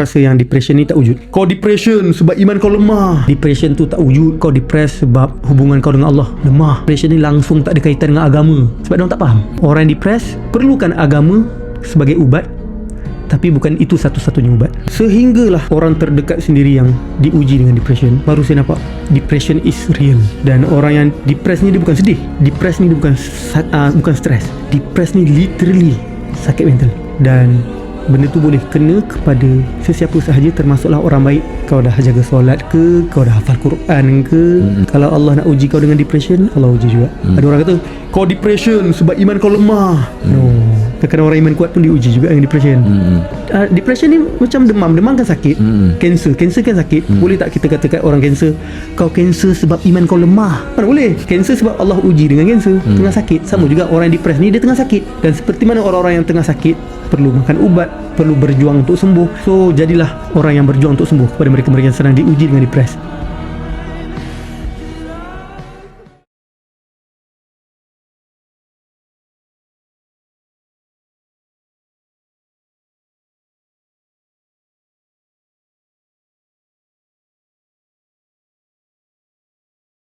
Rasa yang depression ni tak wujud. Kau depression sebab iman kau lemah. Depression tu tak wujud. Kau depress sebab hubungan kau dengan Allah lemah. Depression ni langsung tak ada kaitan dengan agama. Sebab diorang tak faham. Orang yang depress perlukan agama sebagai ubat, tapi bukan itu satu-satunya ubat. Sehinggalah orang terdekat sendiri yang diuji dengan depression, baru saya nampak depression is real. Dan orang yang depress ni dia bukan sedih. Depress ni dia bukan stres. Depress ni literally sakit mental. Dan benda tu boleh kena kepada sesiapa sahaja, termasuklah orang baik. Kau dah jaga solat ke, kau dah hafal Quran ke, kalau Allah nak uji kau dengan depression, Allah uji juga. Ada orang kata kau depression sebab iman kau lemah. No, kadang-kadang orang iman kuat pun diuji juga dengan depression. Depression ni macam demam. Demam kan sakit. Kanser kan sakit. Boleh tak kita katakan orang kanser, kau kanser sebab iman kau lemah? Mana boleh. Kanser sebab Allah uji dengan kanser, tengah sakit. Sama juga orang yang depres ni, dia tengah sakit. Dan seperti mana orang-orang yang tengah sakit perlu makan ubat, perlu berjuang untuk sembuh. So jadilah orang yang berjuang untuk sembuh kepada mereka-mereka yang sedang diuji dengan depres.